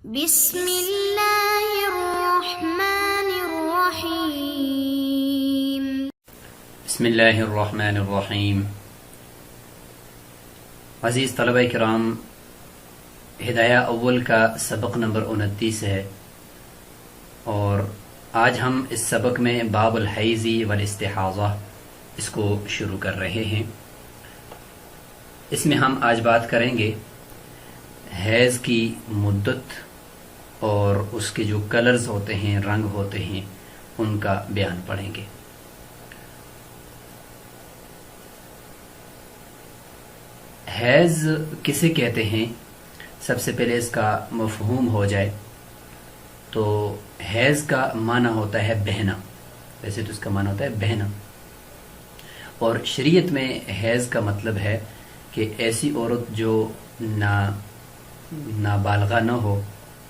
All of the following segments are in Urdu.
بسم اللہ الرحمن الرحیم۔ بسم اللہ الرحمن الرحیم۔ عزیز طلبہ کرام، ہدایہ اول کا سبق نمبر 29 ہے، اور آج ہم اس سبق میں باب الحیض والاستحاضہ اس کو شروع کر رہے ہیں۔ اس میں ہم آج بات کریں گے حیض کی مدت اور اس کے جو کلرز ہوتے ہیں، رنگ ہوتے ہیں، ان کا بیان پڑھیں گے۔ حیض کسے کہتے ہیں؟ سب سے پہلے اس کا مفہوم ہو جائے تو حیض کا معنی ہوتا ہے بہنا۔ ویسے تو اس کا معنی ہوتا ہے بہنا، اور شریعت میں حیض کا مطلب ہے کہ ایسی عورت جو نابالغہ نہ ہو،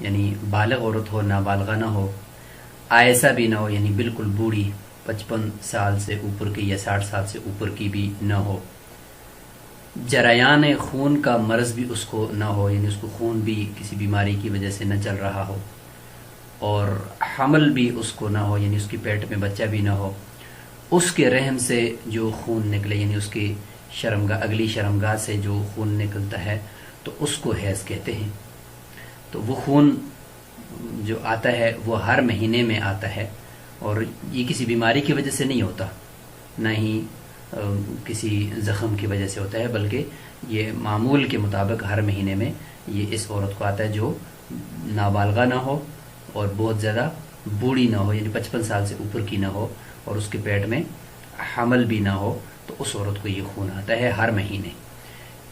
یعنی بالغ عورت ہو، نابالغہ نہ ہو، آئسہ بھی نہ ہو، یعنی بالکل بوڑھی 55 سال سے اوپر کی یا 60 سال سے اوپر کی بھی نہ ہو، جریان خون کا مرض بھی اس کو نہ ہو، یعنی اس کو خون بھی کسی بیماری کی وجہ سے نہ چل رہا ہو، اور حمل بھی اس کو نہ ہو، یعنی اس کی پیٹ میں بچہ بھی نہ ہو، اس کے رحم سے جو خون نکلے، یعنی اس کی شرمگاہ، اگلی شرمگاہ سے جو خون نکلتا ہے تو اس کو حیض کہتے ہیں۔ تو وہ خون جو آتا ہے وہ ہر مہینے میں آتا ہے، اور یہ کسی بیماری کی وجہ سے نہیں ہوتا، نہ ہی کسی زخم کی وجہ سے ہوتا ہے، بلکہ یہ معمول کے مطابق ہر مہینے میں یہ اس عورت کو آتا ہے جو نابالغہ نہ ہو اور بہت زیادہ بوڑھی نہ ہو، یعنی 55 سال سے اوپر کی نہ ہو، اور اس کے پیٹ میں حمل بھی نہ ہو، تو اس عورت کو یہ خون آتا ہے ہر مہینے۔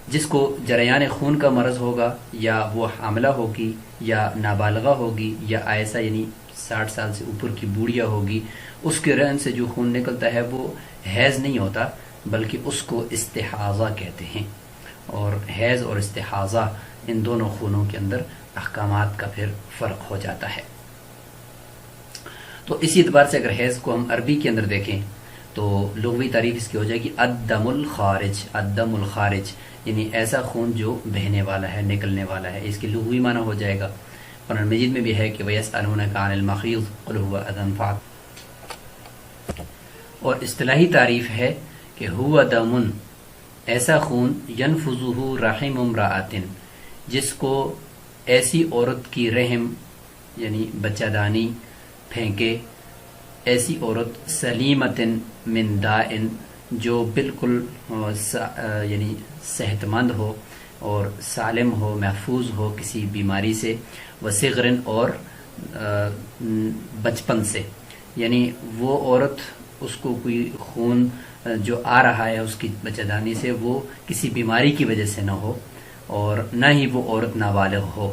جس کو جریان خون کا مرض ہوگا، یا وہ حاملہ ہوگی، یا نابالغہ ہوگی، یا آئسہ یعنی 60 سال سے اوپر کی بوڑھیا ہوگی، اس کے رحم سے جو خون نکلتا ہے وہ حیض نہیں ہوتا، بلکہ اس کو استحاضہ کہتے ہیں۔ اور حیض اور استحاضہ ان دونوں خونوں کے اندر احکامات کا پھر فرق ہو جاتا ہے۔ تو اسی اعتبار سے اگر حیض کو ہم عربی کے اندر دیکھیں تو لغوی تعریف اس کی ہو جائے گی الدم الخارج۔ الدم الخارج یعنی ایسا خون جو بہنے والا ہے، نکلنے والا ہے، اس کی لغوی معنی ہو جائے گا۔ قرآن مجید میں بھی ہے کہ وَيَسْأَلُونَكَ عَنِ الْمَحِيضِ قُلْ هُوَ أَذًى فَاعْتَزِلُوا۔ اور اصطلاحی تعریف ہے کہ هُوَ دَمٌ، ایسا خون يَنْفُذُهُ رَحِمُ امْرَأَةٍ، جس کو ایسی عورت کی رحم یعنی بچہ دانی پھینکے، ایسی عورت سلیمۃ من داء، جو بالکل یعنی صحت مند ہو اور سالم ہو، محفوظ ہو کسی بیماری سے، وصغر، اور بچپن سے، یعنی وہ عورت اس کو کوئی خون جو آ رہا ہے اس کی بچہ دانی سے وہ کسی بیماری کی وجہ سے نہ ہو، اور نہ ہی وہ عورت نابالغ ہو،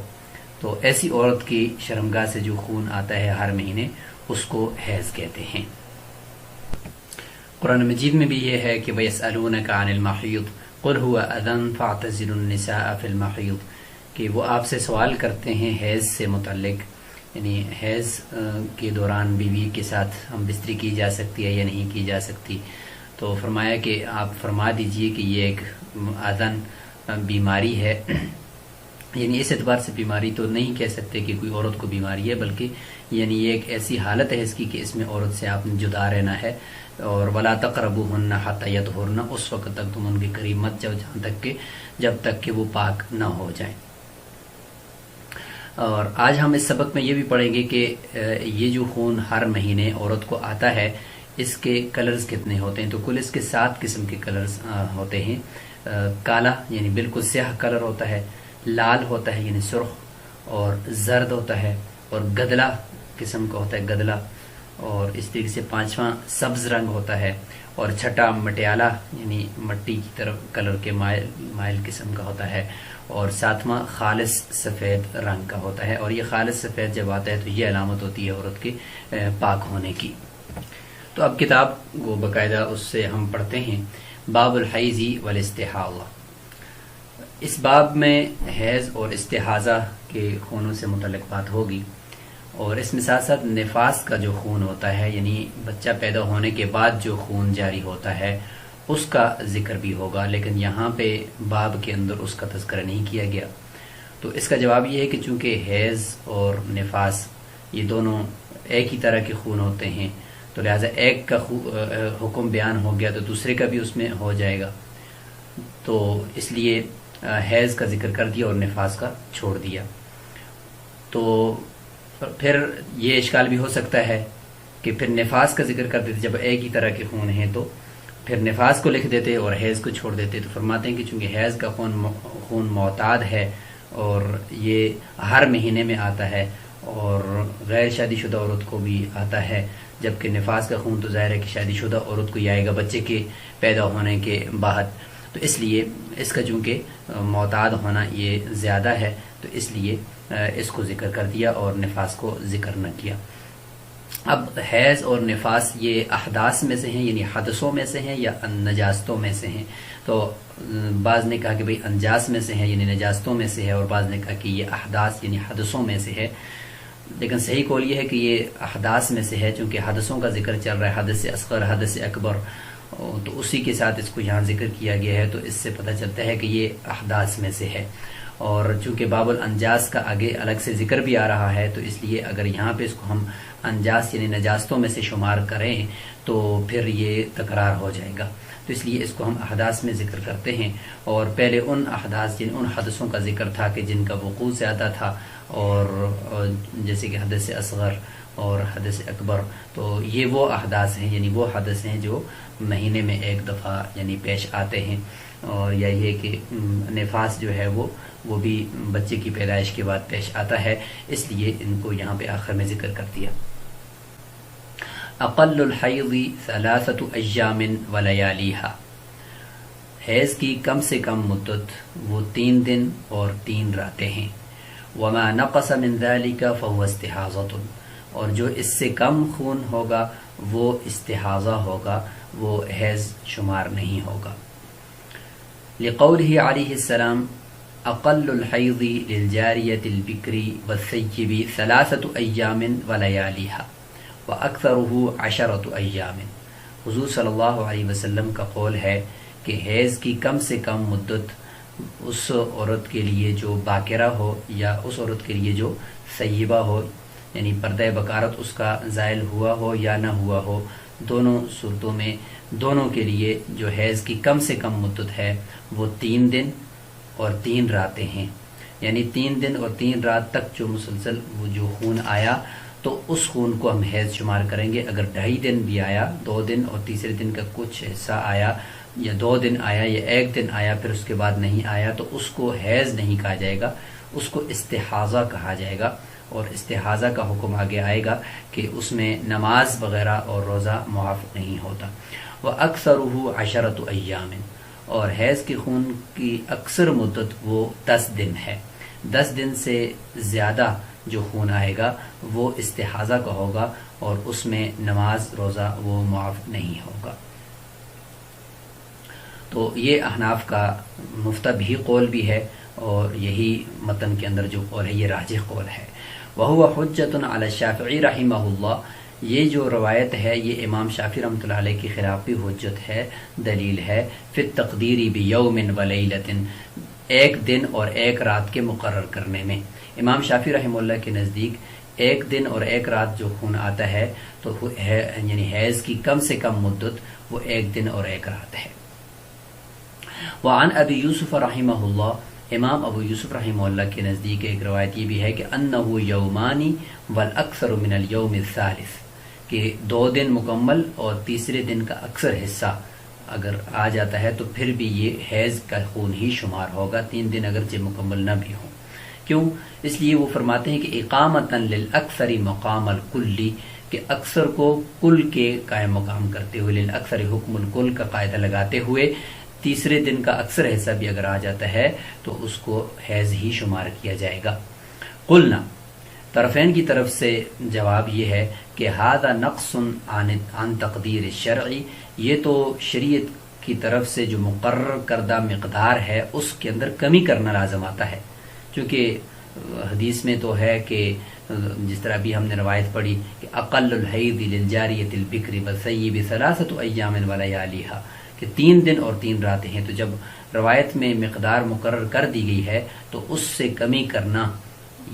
تو ایسی عورت کی شرمگاہ سے جو خون آتا ہے ہر مہینے اس کو حیض کہتے ہیں۔ قرآن مجید میں بھی یہ ہے کہ وَيَسْأَلُونَكَ عَنِ الْمَحِيضِ قُلْ هُوَ أَذًى فَاعْتَزِلُوا النِّسَاءَ فِي الْمَحِيضِ، کہ وہ آپ سے سوال کرتے ہیں حیض سے متعلق، یعنی حیض کے دوران بیوی کے ساتھ ہم بستری کی جا سکتی ہے یا نہیں کی جا سکتی، تو فرمایا کہ آپ فرما دیجئے کہ یہ ایک اذن بیماری ہے، یعنی اس اعتبار سے بیماری تو نہیں کہہ سکتے کہ کوئی عورت کو بیماری ہے، بلکہ یعنی یہ ایک ایسی حالت ہے اس کی کہ اس میں عورت سے آپ نے جدا رہنا ہے، اور وَلَا تَقْرَبُوهُنَّ حَتَّى يَطْهُرْنَ، اس وقت تک تم ان کے قریب مت جاؤ جب تک کہ وہ پاک نہ ہو جائیں۔ اور آج ہم اس سبق میں یہ بھی پڑھیں گے کہ یہ جو خون ہر مہینے عورت کو آتا ہے اس کے کلرز کتنے ہوتے ہیں۔ تو کل اس کے 7 قسم کے کلرز ہوتے ہیں۔ کالا یعنی بالکل سیاہ کلر ہوتا ہے، لال ہوتا ہے یعنی سرخ، اور زرد ہوتا ہے، اور گدلا قسم کا ہوتا ہے گدلا، اور اس طریقے سے 5واں سبز رنگ ہوتا ہے، اور چھٹا مٹیالہ یعنی مٹی کی طرف کلر کے مائل قسم کا ہوتا ہے، اور 7واں خالص سفید رنگ کا ہوتا ہے۔ اور یہ خالص سفید جب آتا ہے تو یہ علامت ہوتی ہے عورت کے پاک ہونے کی۔ تو اب کتاب کو باقاعدہ اس سے ہم پڑھتے ہیں۔ باب الحیض والاستحاضہ، اس باب میں حیض اور استحاضہ کے خونوں سے متعلق بات ہوگی، اور اس میں ساتھ ساتھ نفاس کا جو خون ہوتا ہے، یعنی بچہ پیدا ہونے کے بعد جو خون جاری ہوتا ہے اس کا ذکر بھی ہوگا، لیکن یہاں پہ باب کے اندر اس کا تذکرہ نہیں کیا گیا۔ تو اس کا جواب یہ ہے کہ چونکہ حیض اور نفاس یہ دونوں ایک ہی طرح کے خون ہوتے ہیں، تو لہٰذا ایک کا حکم بیان ہو گیا تو دوسرے کا بھی اس میں ہو جائے گا، تو اس لیے حیض کا ذکر کر دیا اور نفاس کا چھوڑ دیا۔ تو پھر یہ اشکال بھی ہو سکتا ہے کہ پھر نفاس کا ذکر کر دیتے، جب ایک ہی طرح کے خون ہیں تو پھر نفاس کو لکھ دیتے اور حیض کو چھوڑ دیتے۔ تو فرماتے ہیں کہ چونکہ حیض کا خون معتاد ہے اور یہ ہر مہینے میں آتا ہے اور غیر شادی شدہ عورت کو بھی آتا ہے، جبکہ نفاس کا خون تو ظاہر ہے کہ شادی شدہ عورت کو ہی آئے گا بچے کے پیدا ہونے کے بعد، تو اس لیے اس کا چونکہ معتاد ہونا یہ زیادہ ہے تو اس لیے اس کو ذکر کر دیا اور نفاس کو ذکر نہ کیا۔ اب حیض اور نفاس یہ احداث میں سے ہیں، یعنی حدثوں میں سے ہیں یا نجاستوں میں سے ہیں؟ تو بعض نے کہا کہ بھئی انجاس میں سے ہیں یعنی نجاستوں میں سے ہے، اور بعض نے کہا کہ یہ احداث یعنی حدثوں میں سے ہے، لیکن صحیح قول یہ ہے کہ یہ احداث میں سے ہے، چونکہ حدثوں کا ذکر چل رہا ہے، حدث اصغر حدث اکبر، تو اسی کے ساتھ اس کو یہاں ذکر کیا گیا ہے، تو اس سے پتہ چلتا ہے کہ یہ احداث میں سے ہے۔ اور چونکہ باب الانجاس کا آگے الگ سے ذکر بھی آ رہا ہے، تو اس لیے اگر یہاں پہ اس کو ہم انجاس یعنی نجاستوں میں سے شمار کریں تو پھر یہ تکرار ہو جائے گا، تو اس لیے اس کو ہم احداث میں ذکر کرتے ہیں۔ اور پہلے ان احداث یعنی ان حدثوں کا ذکر تھا کہ جن کا وقوع زیادہ تھا، اور جیسے کہ حدث اصغر اور حدث اکبر، تو یہ وہ احداث ہیں یعنی وہ حدث ہیں جو مہینے میں ایک دفعہ یعنی پیش آتے ہیں، اور یا یہ کہ نفاس جو ہے وہ بھی بچے کی پیدائش کے بعد پیش آتا ہے، اس لیے ان کو یہاں پہ آخر میں ذکر کر دیا۔ اقل الحیض 3 ایام ولیالیہا، حیض کی کم سے کم مدت وہ 3 دن اور 3 راتیں ہیں۔ وما نقص من ذلك فهو استحاضۃ، اور جو اس سے کم خون ہوگا وہ استحاضہ ہوگا، وہ حیض شمار نہیں ہوگا۔ لقوله علیہ السلام اقل الحیض للجاریۃ البکر والثیب 3 ایام ولیالیہا واکثرہ 10 ایام۔ حضور صلی اللہ علیہ وسلم کا قول ہے کہ حیض کی کم سے کم مدت اس عورت کے لیے جو باکرہ ہو یا اس عورت کے لیے جو سیبہ ہو، یعنی پردہ بکارت اس کا زائل ہوا ہو یا نہ ہوا ہو، دونوں صورتوں میں دونوں کے لیے جو حیض کی کم سے کم مدت ہے وہ 3 دن اور 3 راتیں ہیں، یعنی 3 دن اور 3 رات تک جو مسلسل وہ جو خون آیا تو اس خون کو ہم حیض شمار کریں گے۔ اگر 2.5 دن بھی آیا، 2 دن اور تیسرے دن کا کچھ حصہ آیا، یا 2 دن آیا یا 1 دن آیا پھر اس کے بعد نہیں آیا، تو اس کو حیض نہیں کہا جائے گا، اس کو استحاضہ کہا جائے گا، اور استحاضہ کا حکم آگے آئے گا کہ اس میں نماز وغیرہ اور روزہ موافق نہیں ہوتا۔ وَأَكْثَرُهُ 10 ایام، اور حیض کے خون کی اکثر مدت وہ 10 دن ہے، 10 دن سے زیادہ جو خون آئے گا وہ استحاضہ کا ہوگا، اور اس میں نماز روزہ وہ معاف نہیں ہوگا۔ تو یہ احناف کا مفتب ہی قول بھی ہے، اور یہی متن کے اندر جو قول ہے یہ راجح قول ہے۔ وَهُوَ حُجَّةٌ عَلَى الشَّافِعِي رَحِمَهُ اللَّهُ، یہ جو روایت ہے یہ امام شافعی رحمۃ اللہ علیہ کے خلاف بھی حجت ہے، دلیل ہے۔ فی التقدیر بیوم ولیلۃ، 1 دن اور 1 رات کے مقرر کرنے میں۔ امام شافعی رحمہ اللہ کے نزدیک 1 دن اور 1 رات جو خون آتا ہے تو یعنی حیض کی کم سے کم مدت وہ 1 دن اور 1 رات ہے۔ وعن ابی یوسف رحمہ اللہ، امام ابو یوسف رحمہ اللہ کے نزدیک ایک روایت یہ بھی ہے کہ انہ یومانی والاکثر من اليوم الثالث، کہ 2 دن مکمل اور تیسرے دن کا اکثر حصہ اگر آ جاتا ہے تو پھر بھی یہ حیض کا خون ہی شمار ہوگا، 3 دن اگرچہ مکمل نہ بھی ہوں۔ کیوں؟ اس لیے وہ فرماتے ہیں کہ اقامتاً للاکثر مقام الکلی، کہ اکثر کو کل کے قائم مقام کرتے ہوئے، للاکثر حکم الکل کا قاعدہ لگاتے ہوئے تیسرے دن کا اکثر حصہ بھی اگر آ جاتا ہے تو اس کو حیض ہی شمار کیا جائے گا۔ قلنا، طرفین کی طرف سے جواب یہ ہے کہ ھذا نقص عن تقدیر الشرعی، یہ تو شریعت کی طرف سے جو مقرر کردہ مقدار ہے اس کے اندر کمی کرنا لازم آتا ہے، چونکہ حدیث میں تو ہے کہ جس طرح بھی ہم نے روایت پڑھی کہ اقل الحیض للجاریۃ البکر والثیب 3 ایام ولیالیہا، کہ 3 دن اور 3 راتیں ہیں، تو جب روایت میں مقدار مقرر کر دی گئی ہے تو اس سے کمی کرنا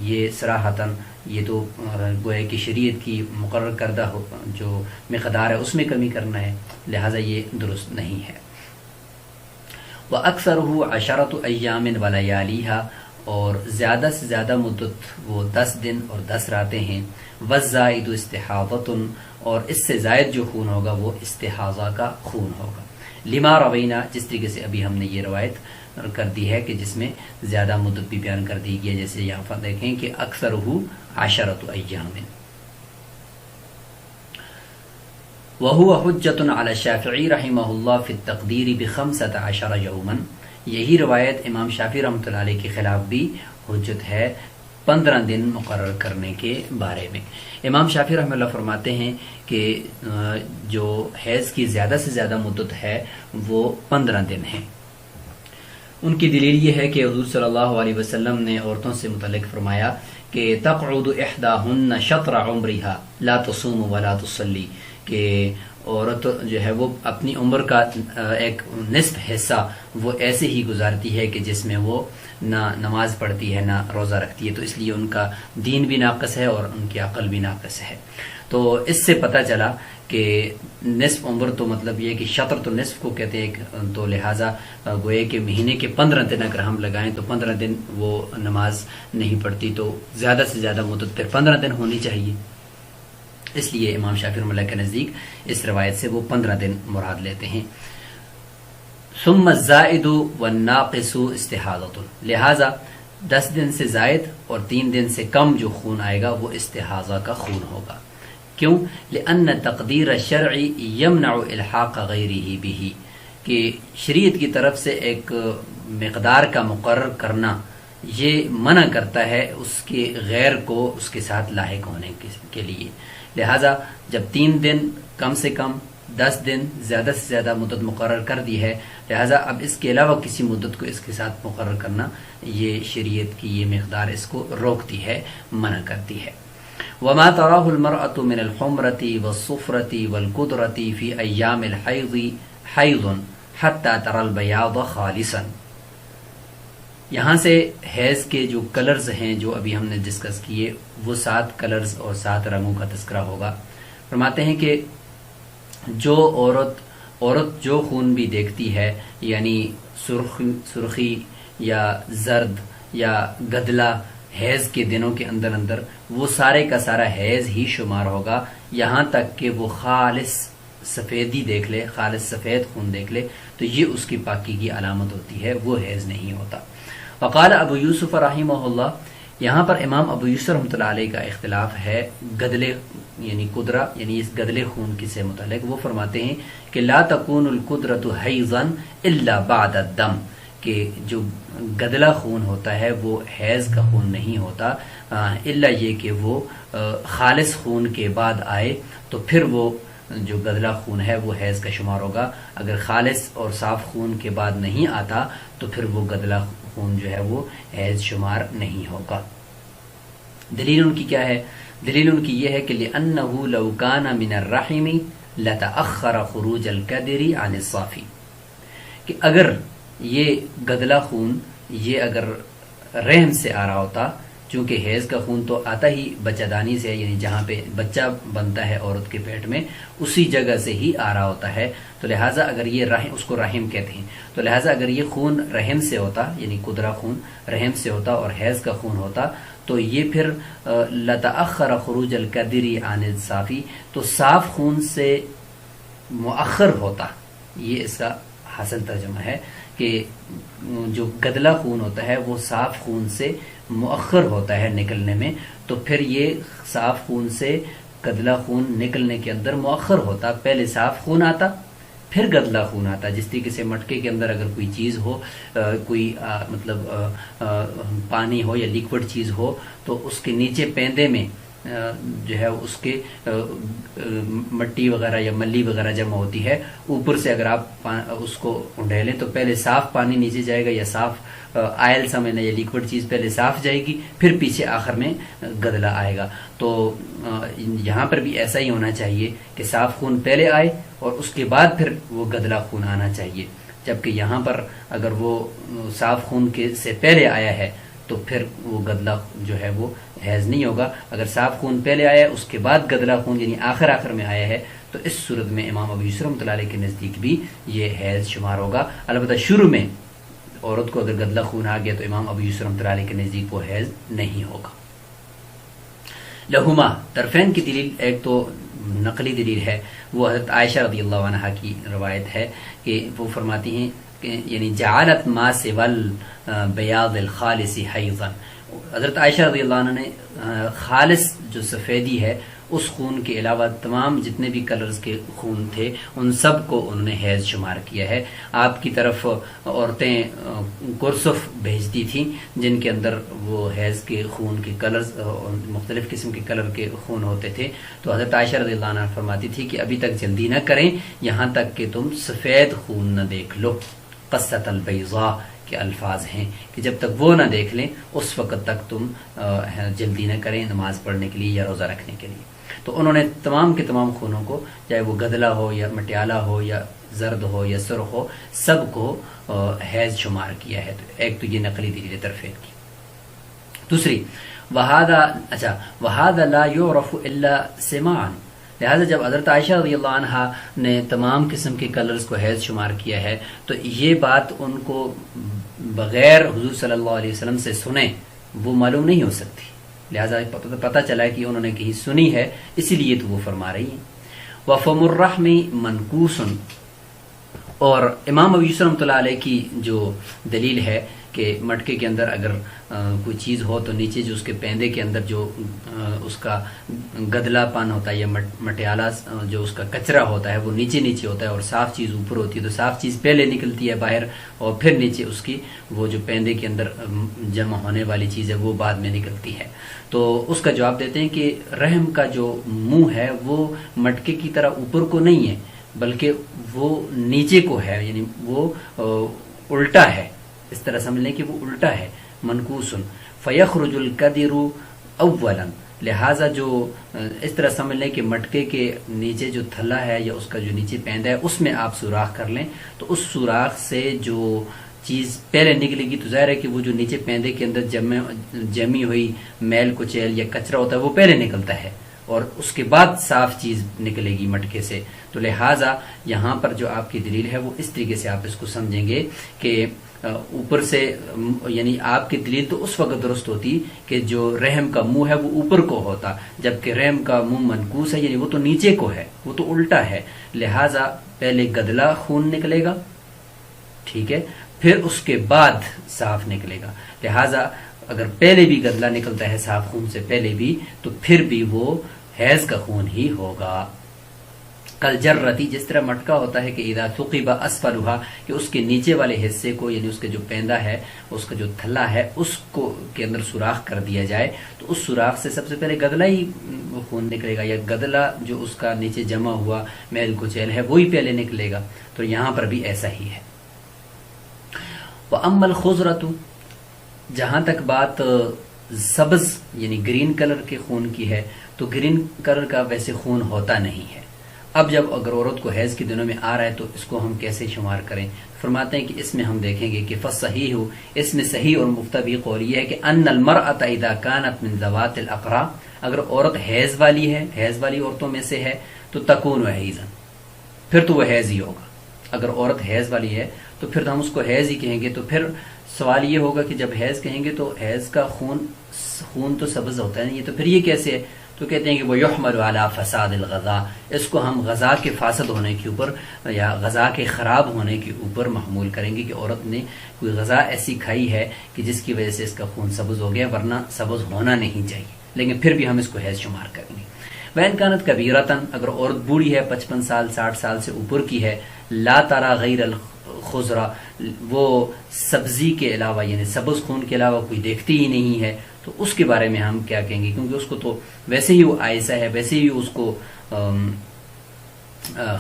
یہ صراحتاً یہ تو گویا کہ شریعت کی مقرر کردہ جو مقدار ہے اس میں کمی کرنا ہے، لہٰذا یہ درست نہیں ہے۔ وَأَكْثَرُهُ 10 أَيَّامٍ وَلَيَالِيهَا، اور زیادہ سے زیادہ مدت وہ 10 دن اور 10 راتیں ہیں۔ وَالزَّائِدُ اسْتِحَاضَةٌ، اور اس سے زائد جو خون ہوگا وہ استحاضہ کا خون ہوگا۔ لما روینا، جس طریقے سے ابھی ہم نے یہ روایت کر دی ہے کہ جس میں زیادہ مدت بھی بیان کر دی گئی ہے، جیسے یہاں پر دیکھیں کہ اکثرہ 10 ایام۔ وہو حجۃ علی الشافعی رحمہ اللہ فی التقدیر ب15 یوما، یہی روایت امام شافعی رحمۃ اللہ علیہ کے خلاف بھی حجت ہے 15 دن مقرر کرنے کے بارے میں۔ امام شافعی رحمہ اللہ فرماتے ہیں کہ جو حیض کی زیادہ سے زیادہ مدت ہے وہ 15 دن ہے۔ ان کی دلیل یہ ہے کہ حضور صلی اللہ علیہ وسلم نے عورتوں سے متعلق فرمایا کہ تقعد احداہن شطر عمرها لا تصوم ولا تصلی، کہ عورت جو ہے وہ اپنی عمر کا ایک نصف حصہ وہ ایسے ہی گزارتی ہے کہ جس میں وہ نہ نماز پڑھتی ہے نہ روزہ رکھتی ہے، تو اس لیے ان کا دین بھی ناقص ہے اور ان کی عقل بھی ناقص ہے۔ تو اس سے پتہ چلا کہ نصف عمر تو مطلب یہ کہ شطر تو نصف کو کہتے ہیں، تو لہٰذا گوئے کہ مہینے کے 15 دن اگر ہم لگائیں تو 15 دن وہ نماز نہیں پڑھتی، تو زیادہ سے زیادہ مدت پھر 15 دن ہونی چاہیے۔ اس لیے امام شافعی رحمہ اللہ کے نزدیک اس روایت سے وہ 15 دن مراد لیتے ہیں۔ ثم الزائد والناقص استحاضۃ، لہٰذا 10 دن سے زائد اور 3 دن سے کم جو خون آئے گا وہ استحاضہ کا خون ہوگا۔ کیوں؟ لأن تقدیر الشرع یمنع الحاق غیرہ بہ، کہ شریعت کی طرف سے ایک مقدار کا مقرر کرنا یہ منع کرتا ہے اس کے غیر کو اس کے ساتھ لاحق ہونے کے لیے، لہٰذا جب 3 دن کم سے کم 10 دن زیادہ سے زیادہ مدت مقرر کر دی ہے، لہٰذا اب اس کے علاوہ کسی مدت کو اس کے ساتھ مقرر کرنا یہ شریعت کی یہ مقدار اس کو روکتی ہے، منع کرتی ہے۔ وما تراه المرأة من الحمرة والصفرة والقدرة في أيام الحيض حيض حتى ترى البياض خالصا، یہاں سے حیض کے جو کلرز ہیں جو ابھی ہم نے ڈسکس کیے وہ 7 کلرز اور 7 رنگوں کا تذکرہ ہوگا۔ فرماتے ہیں کہ جو عورت جو خون بھی دیکھتی ہے، یعنی سرخی یا زرد یا گدلا حیض کے دنوں کے اندر وہ سارے کا سارا حیض ہی شمار ہوگا، یہاں تک کہ وہ خالص سفیدی دیکھ لے، خالص سفید خون دیکھ لے تو یہ اس کی پاکی کی علامت ہوتی ہے، وہ حیض نہیں ہوتا۔ وقال ابو یوسف رحمہ اللہ، یہاں پر امام ابو یوسف رحمۃ اللہ علیہ کا اختلاف ہے گدلے یعنی قدرہ یعنی اس گدلے خون کی سے متعلق۔ وہ فرماتے ہیں کہ لا تکون القدرۃ حیضا الا بعد الدم، کہ جو گدلا خون ہوتا ہے وہ حیض کا خون نہیں ہوتا الا یہ کہ وہ خالص خون کے بعد آئے تو پھر وہ جو گدلا خون ہے وہ حیض کا شمار ہوگا، اگر خالص اور صاف خون کے بعد نہیں آتا تو پھر وہ گدلا خون جو ہے وہ حیض شمار نہیں ہوگا۔ دلیل ان کی کیا ہے؟ دلیل ان کی یہ ہے کہ لأنه لو كان من الرحم لتأخر خروج القدر عن الصافی، کہ اگر یہ گدلا خون یہ اگر رحم سے آ رہا ہوتا، چونکہ حیض کا خون تو آتا ہی بچہ دانی سے، یعنی جہاں پہ بچہ بنتا ہے عورت کے پیٹ میں اسی جگہ سے ہی آ رہا ہوتا ہے، تو لہٰذا اگر یہ رحم، اس کو رحم کہتے ہیں، تو لہٰذا اگر یہ خون رحم سے ہوتا یعنی قدرہ خون رحم سے ہوتا اور حیض کا خون ہوتا تو یہ پھر لتأخر خروج القدر عن الصافی، تو صاف خون سے مؤخر ہوتا، یہ اس کا حاصل ترجمہ ہے کہ جو گدلا خون ہوتا ہے وہ صاف خون سے مؤخر ہوتا ہے نکلنے میں، تو پھر یہ صاف خون سے گدلا خون نکلنے کے اندر مؤخر ہوتا، پہلے صاف خون آتا پھر گدلا خون آتا، جس طریقے سے مٹکے کے اندر اگر کوئی چیز ہو، کوئی مطلب پانی ہو یا لیکوڈ چیز ہو تو اس کے نیچے پیندے میں جو ہے اس کے مٹی وغیرہ یا ملی وغیرہ جمع ہوتی ہے، اوپر سے اگر آپ اس کو اونڈیلیں تو پہلے صاف پانی نیچے جائے گا یا صاف آئل سمجھنا یا لیکوڈ چیز پہلے صاف جائے گی، پھر پیچھے آخر میں گدلا آئے گا. تو یہاں پر بھی ایسا ہی ہونا چاہیے کہ صاف خون پہلے آئے اور اس کے بعد پھر وہ گدلا خون آنا چاہیے، جبکہ یہاں پر اگر وہ صاف خون کے سے پہلے آیا ہے تو پھر وہ گدلا جو ہے وہ حیض نہیں ہوگا. اگر صاف خون پہلے آیا ہے اس کے بعد گدلا خون یعنی آخر میں آیا ہے تو اس صورت میں امام ابو یوسف رحمۃ اللہ علیہ کے نزدیک بھی یہ حیض شمار ہوگا. البتہ شروع میں عورت کو اگر گدلا خون آ گیا تو امام ابو یوسف رحمۃ اللہ علیہ کے نزدیک وہ حیض نہیں ہوگا. لہما طرفین کی دلیل ایک تو نقلی دلیل ہے، وہ حضرت عائشہ رضی اللہ عنہا کی روایت ہے کہ وہ فرماتی ہیں کہ یعنی جعلت ما سول بیاض الخالص حیضا. حضرت عائشہ رضی اللہ عنہ نے خالص جو سفیدی ہے اس خون کے علاوہ تمام جتنے بھی کلرز کے خون تھے ان سب کو انہوں نے حیض شمار کیا ہے. آپ کی طرف عورتیں کرسف بھیجتی تھیں جن کے اندر وہ حیض کے خون کے کلرز مختلف قسم کے کلر کے خون ہوتے تھے، تو حضرت عائشہ رضی اللہ عنہ فرماتی تھی کہ ابھی تک جلدی نہ کریں یہاں تک کہ تم سفید خون نہ دیکھ لو. قصۃ البیضاء کے الفاظ ہیں کہ جب تک وہ نہ دیکھ لیں اس وقت تک تم جلدی نہ کریں نماز پڑھنے کے لیے یا روزہ رکھنے کے لیے. تو انہوں نے تمام کے تمام خونوں کو، چاہے وہ گدلا ہو یا مٹیالہ ہو یا زرد ہو یا سرخ ہو، سب کو حیض شمار کیا ہے. تو ایک تو یہ نقلی دلیل طرفین کی. دوسری وَهَذَا لَا يُعْرَفُ إِلَّا سِمَاعًا، لہذا جب حضرت عائشہ رضی اللہ عنہا نے تمام قسم کے کلرز کو حیض شمار کیا ہے تو یہ بات ان کو بغیر حضور صلی اللہ علیہ وسلم سے سنے وہ معلوم نہیں ہو سکتی، لہذا پتہ چلا کہ انہوں نے کہیں سنی ہے اسی لیے تو وہ فرما رہی ہیں. وَفَمُ الرَّحْمِ مَنْكُوسٌ، اور امام ابو یوسف رحمۃ اللہ علیہ کی جو دلیل ہے کہ مٹکے کے اندر اگر کوئی چیز ہو تو نیچے جو اس کے پیندے کے اندر جو اس کا گدلا پن ہوتا ہے یا مٹیالہ جو اس کا کچرا ہوتا ہے وہ نیچے ہوتا ہے اور صاف چیز اوپر ہوتی ہے، تو صاف چیز پہلے نکلتی ہے باہر اور پھر نیچے اس کی وہ جو پیندے کے اندر جمع ہونے والی چیز ہے وہ بعد میں نکلتی ہے. تو اس کا جواب دیتے ہیں کہ رحم کا جو منہ ہے وہ مٹکے کی طرح اوپر کو نہیں ہے بلکہ وہ نیچے کو ہے، یعنی وہ الٹا ہے، اس طرح سمجھ لیں کہ وہ الٹا ہے. منکوسن فیخرج القدر اولا، لہٰذا جو اس طرح سمجھ لیں کہ مٹکے کے نیچے جو تھلا ہے یا اس کا جو نیچے پیندا ہے اس میں آپ سوراخ کر لیں تو اس سوراخ سے جو چیز پہلے نکلے گی تو ظاہر ہے کہ وہ جو نیچے پیندے کے اندر جمی ہوئی میل کچیل یا کچرا ہوتا ہے وہ پہلے نکلتا ہے اور اس کے بعد صاف چیز نکلے گی مٹکے سے. تو لہٰذا یہاں پر جو آپ کی دلیل ہے وہ اس طریقے سے آپ اس کو سمجھیں گے کہ اوپر سے، یعنی آپ کی دلیل تو اس وقت درست ہوتی کہ جو رحم کا منہ ہے وہ اوپر کو ہوتا، جبکہ رحم کا منہ منکوس ہے یعنی وہ تو نیچے کو ہے، وہ تو الٹا ہے، لہٰذا پہلے گدلا خون نکلے گا، ٹھیک ہے، پھر اس کے بعد صاف نکلے گا. لہٰذا اگر پہلے بھی گدلا نکلتا ہے صاف خون سے پہلے بھی تو پھر بھی وہ حیض کا خون ہی ہوگا. کل جرتی، جس طرح مٹکا ہوتا ہے کہ اذا ثقب اسفلها، کہ اس کے نیچے والے حصے کو یعنی اس کے جو پیندا ہے اس کا جو تھلا ہے اس کو کے اندر سوراخ کر دیا جائے تو اس سوراخ سے سب سے پہلے گدلا ہی خون نکلے گا یا گدلا جو اس کا نیچے جمع ہوا میل کچیل ہے وہی پہلے نکلے گا. تو یہاں پر بھی ایسا ہی ہے. وَأَمَّا الْخُضْرَةُ، جہاں تک بات سبز یعنی گرین کلر کے خون کی ہے تو گرین کلر کا ویسے خون ہوتا نہیں ہے. اب جب اگر عورت کو حیض کے دنوں میں آ رہا ہے تو اس کو ہم کیسے شمار کریں؟ فرماتے ہیں کہ اس میں ہم دیکھیں گے کہ فصحیح، اس میں صحیح اور مفتبی قول یہ ہے کہ ان المرأة اذا كانت من ذوات الاقراء، اگر عورت حیض والی ہے، حیض والی عورتوں میں سے ہے تو تکون حیضا، پھر تو وہ حیض ہی ہوگا. اگر عورت حیض والی ہے تو پھر ہم اس کو حیض ہی کہیں گے. تو پھر سوال یہ ہوگا کہ جب حیض کہیں گے تو حیض کا خون تو سبز ہوتا ہے، یہ تو پھر یہ کیسے ہے؟ تو کہتے ہیں کہ وہ یحمل علی فساد الغذاء، اس کو ہم غذا کے فاسد ہونے کے اوپر یا غذا کے خراب ہونے کے اوپر محمول کریں گے کہ عورت نے کوئی غذا ایسی کھائی ہے کہ جس کی وجہ سے اس کا خون سبز ہو گیا، ورنہ سبز ہونا نہیں چاہیے، لیکن پھر بھی ہم اس کو حیض شمار کریں گے. وَإِنْ كَانَتْ كَبِيرَةً، اگر عورت بوڑھی ہے 55 سال 60 سال سے اوپر کی ہے، لا ترى غیر الخضرا، وہ سبزی کے علاوہ یعنی سبز خون کے علاوہ کوئی دیکھتی ہی نہیں ہے، تو اس کے بارے میں ہم کیا کہیں گے، کیونکہ اس کو تو ویسے ہی وہ آئسہ ہے، ویسے ہی اس کو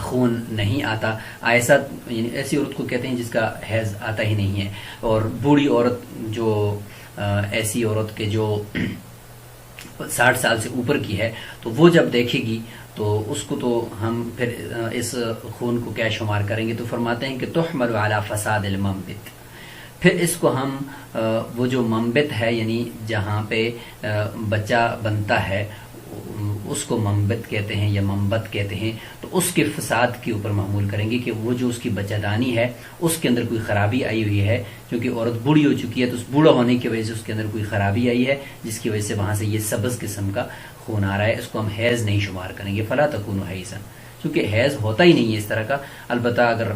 خون نہیں آتا. آئسہ یعنی ایسی عورت کو کہتے ہیں جس کا حیض آتا ہی نہیں ہے. اور بوڑھی عورت جو ایسی عورت کے جو 60 سال سے اوپر کی ہے، تو وہ جب دیکھے گی تو اس کو تو ہم پھر اس خون کو کیا شمار کریں گے. تو فرماتے ہیں کہ تحمل علی فساد المنبت، پھر اس کو ہم وہ جو منبت ہے یعنی جہاں پہ بچہ بنتا ہے اس کو منبت کہتے ہیں یا منبت کہتے ہیں، تو اس کے فساد کے اوپر معمول کریں گے کہ وہ جو اس کی بچہ دانی ہے اس کے اندر کوئی خرابی آئی ہوئی ہے، کیونکہ عورت بوڑھی ہو چکی ہے تو اس بوڑھا ہونے کی وجہ سے اس کے اندر کوئی خرابی آئی ہے جس کی وجہ سے وہاں سے یہ سبز قسم کا خون آ رہا ہے. اس کو ہم حیض نہیں شمار کریں گے. فلا تکون حیضا، چونکہ حیض ہوتا ہی نہیں ہے اس طرح کا. البتہ اگر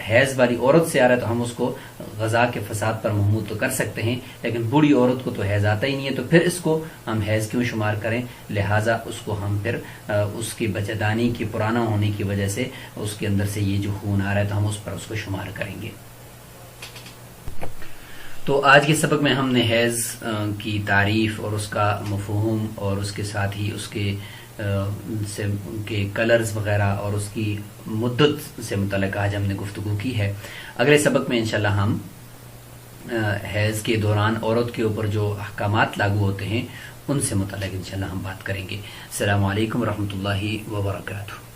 حیض والی عورت سے آ رہا ہے تو ہم اس کو غذا کے فساد پر محمول تو کر سکتے ہیں، لیکن بوڑھی عورت کو تو حیض آتا ہی نہیں ہے، تو پھر اس کو ہم حیض کیوں شمار کریں. لہٰذا اس کو ہم پھر اس کی بچہ دانی کی پرانا ہونے کی وجہ سے اس کے اندر سے یہ جو خون آ رہا ہے تو ہم اس پر اس کو شمار کریں گے. تو آج کے سبق میں ہم نے حیض کی تعریف اور اس کا مفہوم اور اس کے ساتھ ہی اس کے کلرز وغیرہ اور اس کی مدت سے متعلق آج ہم نے گفتگو کی ہے. اگلے سبق میں انشاءاللہ ہم حیض کے دوران عورت کے اوپر جو احکامات لاگو ہوتے ہیں ان سے متعلق انشاءاللہ ہم بات کریں گے. السلام علیکم ورحمۃ اللہ وبرکاتہ.